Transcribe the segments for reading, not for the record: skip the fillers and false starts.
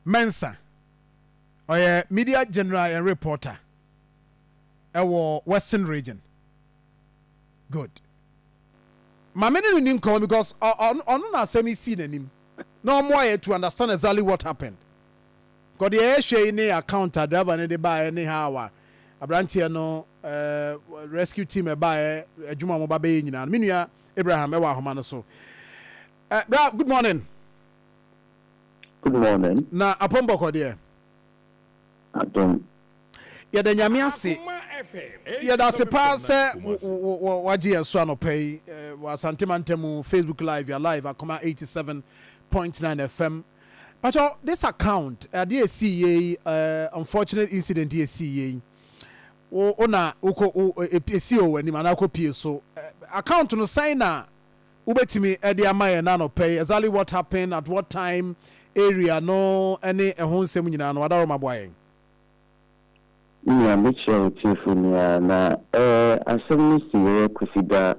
Mensa media general and reporter our Western region. Good. My many didn't call because on our semi seen him. No more to understand exactly what happened. Because the share in account driver and they buy anyhow. Abrantia no rescue team by Juma Mobabe in Minia Abraham Ewa Homano so. Good morning. Good morning. Na apombo ko de. Adom. Ya da nyame ase. Ya da se pa se waje enso anopai wa santimantemu Facebook live ya live Akoma 87.9 FM. But this account dey see unfortunate incident dey see ona uko esi o wani mana ko pie so account no sign na ubetimi e dey amaye na no pay exactly what happened at what time area no any ehon sem nyina no wadaro maboyen. Yeah, make sure na asem si we kusida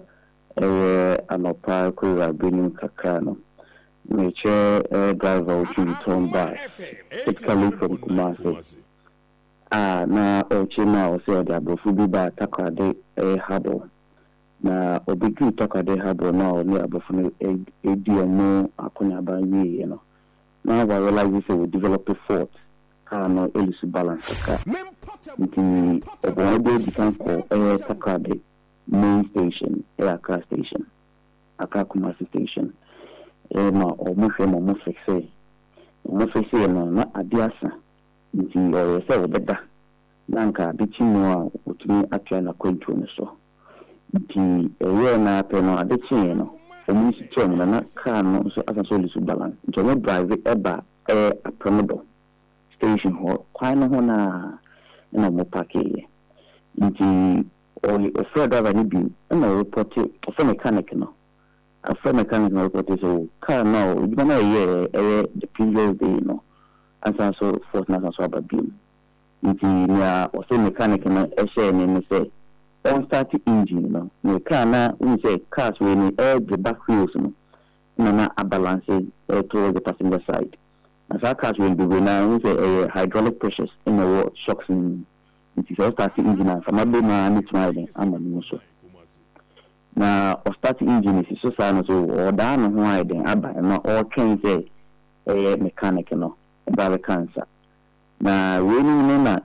anopa ko rabinu kakano. Make sure driver to turn back. It's coming from Kumasi. Na ochina o se da bofu bi ba takwade habo. Na obigi takwade habo na o ni abofu no ediomo akonya ba yi no. Now I realize we develop a fort. No elisu balance ka. The Obodo become called Takade main station, Accra station, Accra Kumasi station. Ma omuhwe mo fixe. Mo fixe no na adiasa. Nti o se obeda. Nanka bichi no a otumi atwa na kwantu no so. Nti na pe no adechi no. Omu si twa na car no so asa so elisu balance. Nti o drive eba apromodo station ho kwano ho na mo parke nti o fred driver ni bi na report o mechanic no report so car no you know the previous day no and so forth na so ababim nti na o mechanic no share ni say on start engine no car na we say cars we ni the back wheels no na balance towards the passenger side. As our cars will be now, we say hydraulic pressures in the world shocks in it is all starting engine and from a bit now and it's riding. I'm a so now or starting engine is so silent so or down and riding not all trains say mechanic no about cancer. Now we know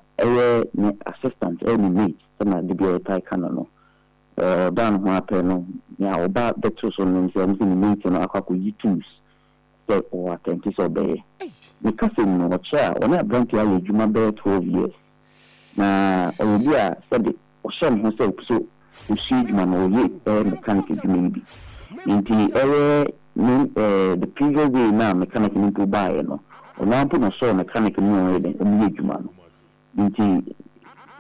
assistant any mate some of the BI canon no down no now about the two so means anything mate no akaku tools. Or attempts obey. Because in no chair, when I brought to you, you may 12 years. Na Olivia said it, or some who said so, who see man or ye, mechanic maybe. Into the previous way now, mechanic into buy, no, or now put a saw mechanic more than a man. Into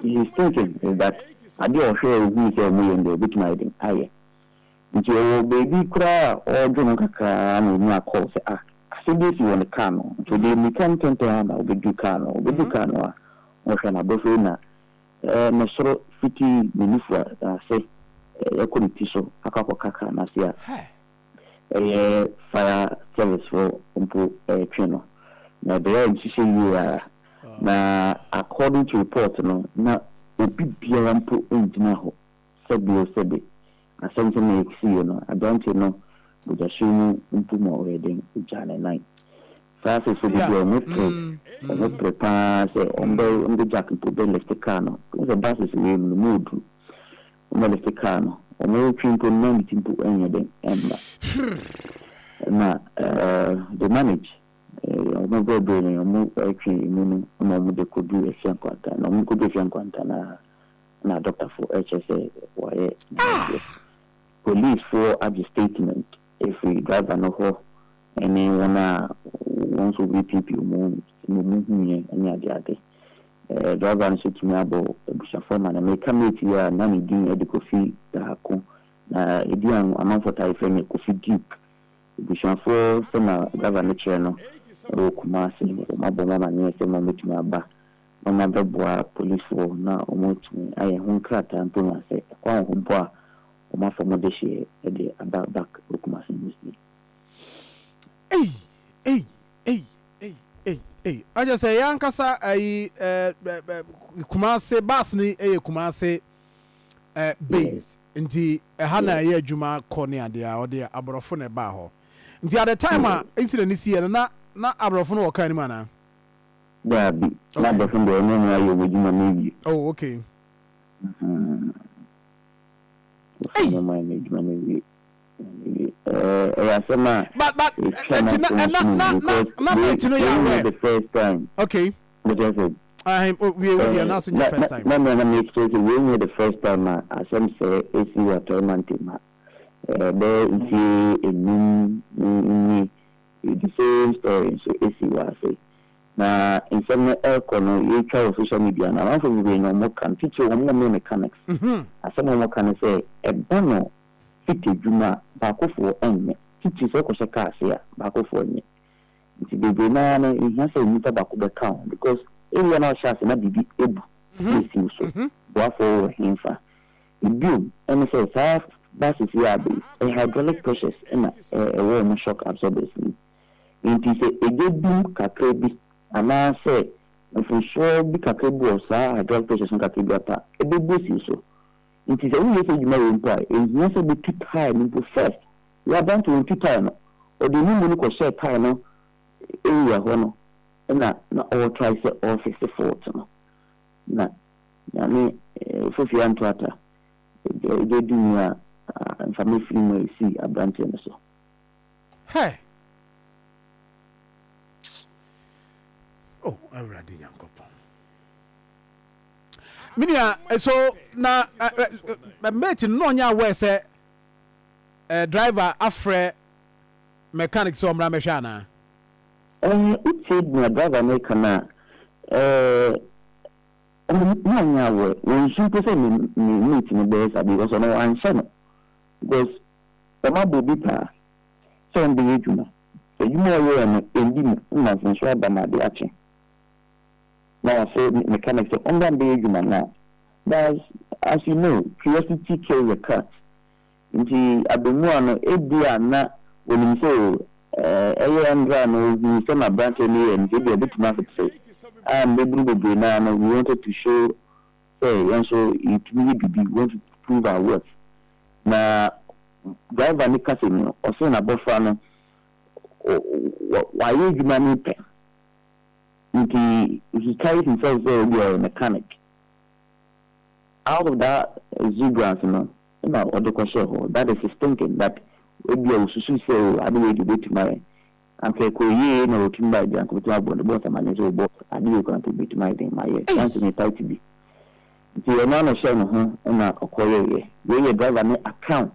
his thinking is that I do share with you a million the big night in higher. Into baby cry or Jonaka no call say I say this you on the cano. So they can turn to him will be cano, or can I both na no so 50 minutes say I couldn't tissue a couple kaka na sia fire service for channel. Now they are you na according to report no na obi biara mpo engina ho sebe something like I don't know, but I show you into more wedding, Jana night. Fast is for the not prepare, say, on the jacket to be left the cano. Because the bus is in the mood. On the cano, or no twinkle, no meeting to anything, and the manage. I'm not very brilliant, I'm more actually, no, they could do a young quanta, no, could be young quanta, na doctor for HSA, why. Police for a statement if we drive an ho and then once we people move any other driver and shoot me about a foreman and make come to your nanny doing a coffee that na edian amount for type and coffee duke bishan for some driver channel or Kumasi or Maboma near some moment me aba mama beboa police for na almost me I am krata and to say kwa homboa my former day about back Kumasi. Hey. Hey, I just say yankasa Kumase bus ni Kumase based nti hana ye adwuma kɔ ne ade a ɔde aborɔfo ne ba hɔ nti at the time a incident ni sie na aborɔfo no wɔka ni mana Dabi na aborɔfo de no na ayo adwuma mebi oh okay no my adwuma mebi Asema but na the first time okay what I said we are not in the first time. No, make sure we the first time. As I'm saying, AC water mantima. There is a new the same story. So AC was say. Now in some air corner, you try social media. Now I'm from the no more can teach you one more mechanics. As some more can say a bono fifty juma bako for any teach so ko shaka say bako for any. It's the banana in here say meter bako be count because area na chance na bibi ebu esi so boafo himfa ibiom ene say sa basis ya be a hydraulic process na warm shock absorbers nti say egebum kakra bi ana say for sure bi kakra bi o sa hydraulic process kakra bi ata ebebu esi so nti say we say juma we mpa ehia say be too high ni first we are bound to too high no o de ni mu ko share high no area ho no na all try to office fault no na yani fofi antwata they do na family film see abante no so hey oh already yankopon minia so na mate no nya we say driver afre mechanic so mra mehwa na it's a driver make na no we simple say me meet me there because no answer because the mabo bipa so on the ejuna so you know we am endi na so ba na de ache now say mechanic so on the ejuna na that's as you know curiosity kills the cat nti abemu ano ebia na when say Andra no some branch and they a bit massive say and they bring now we wanted to show say and so it really be want to prove our worth na driver ni kase no o say na bofa no why you money pay he carries himself very well a mechanic out of that exuberance no or the question that is his thinking that we are so say I do to beat my and say ko ye no timba dia ko to abon the boss man so boss I do going to beat my thing my chance me tight to be the na no share no ho na okoye we driver no account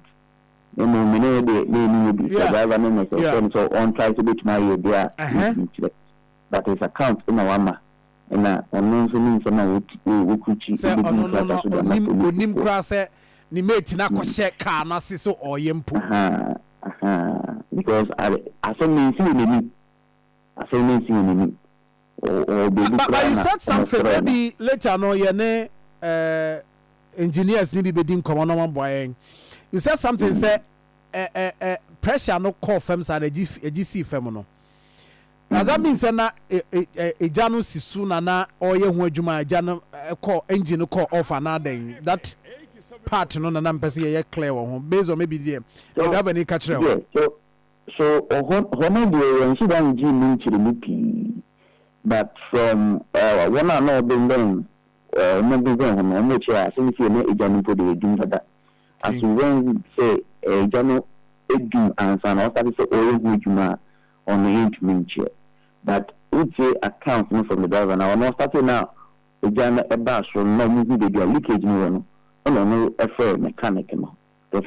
no me no be driver no so on try to beat my dia that is account in our ma na ono so ni so na we kuchi onim kra se ni mate na ko share car na se so oyempo because I said me see me but you said something maybe later no ye ne engineers ni be din komo no man boy you said something say pressure no call firm sa egi firm no na that means na eja no sisu na oye ho adwuma eja no call engine call off another that part no na mpese ye clear wo based on maybe there you have any catch so hono dey when she don give me chirimupi but from one I know been no be going on no chair since you know ejanu po dey do that as when say ejanu edu and san o start say oyo hujuma on the intimate chair but it's account from the driver now no start now ejanu eba so no mu dey do leakage no no effort mechanic no the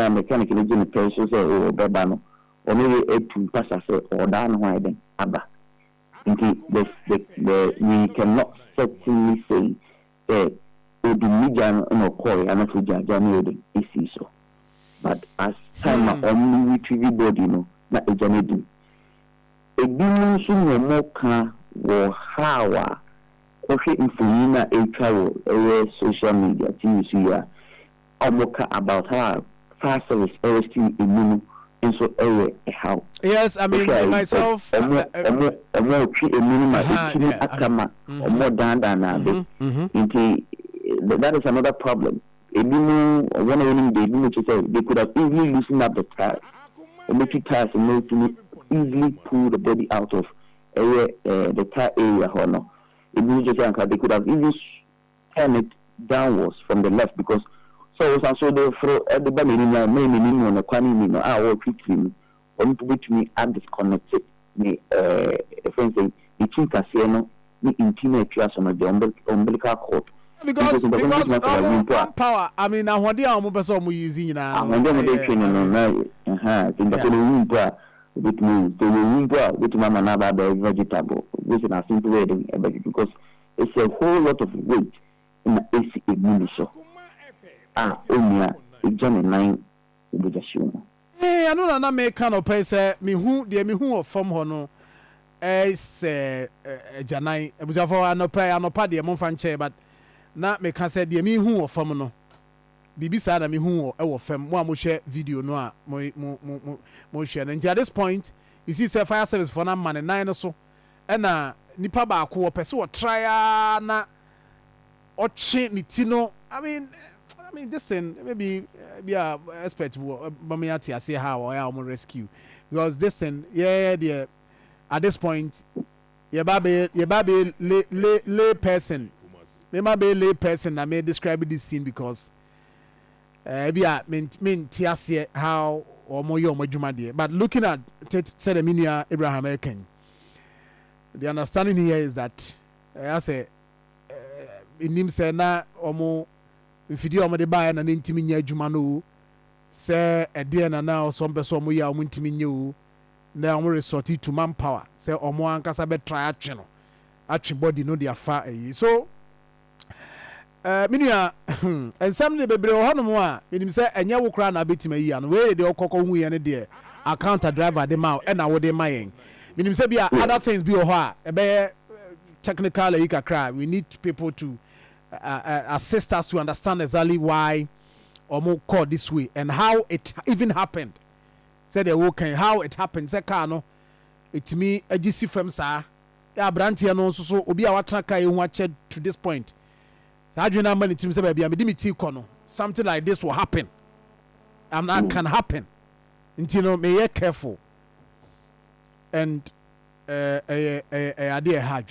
mechanic is in the person say oh beba no or maybe a to pass say or down why then aba the we cannot certainly say the median no call and not to judge is so but as time only with everybody no na e jane do e bi no so no mo ka wo hawa okay influence a travel social media to see ya omoka about how fast service still in and so how. Yes, I mean myself. More that is another problem. They could have easily loosened up the tires, make it tires and make it easily pull the body out of the tire area. They could have even turned it downwards from the left because so they throw at the baby on the quantity our quickly on which me are disconnected. Me, friends say the Chincasiano, the intimate trust on the umbilical cord. Because power, I mean, now one day I'm using now. When they training think the with me, they will with Mama Naba the vegetable, which is a simple way because it's a whole lot of weight in the AC ignition. Only a Johnny 9 with the shoe. Hey, I know that make kind of person me who from hono is Janai. It was for an party a month and chair, but not make can say the me who of from no. Bibi sada me who or fem one share video no mo share. And at this point, you see, say fire service for 9 man or so, and nipa ba ko person try na or change ni tino. I mean, this thing maybe be a expert but me at say how I am rescue because this thing yeah at this point your baby lay person me ma be lay person I may describe this scene because be a mean tiase how or more your majuma there but looking at said Emilia Abraham Eken the understanding here is that I say in him say na omo mfidi omode bae na ntimi nya adwuma no se ede na na so mbe so omo ya omo ntimi nya o na omo resort to manpower se omo ankasa be try atwe no atwe body no dia fa eyi so minia ensam ne bebre ho no mo a minim se enye wo kra na betima yi an we de okoko hu ye ne de account driver de ma e na wo de mayen minim se bia other things bi ho a e be technical e kakra we need people to assist us to understand exactly why Omo called this way and how it even happened. Said they okay, how it happened. Say car no, it me a GC from sir. Yeah, Brantia no so obi a watraka you watch to this point. So how do you know many teams say baby I'm dimiti kono. Something like this will happen. And that can happen. Until you know, may you careful. And idea hard.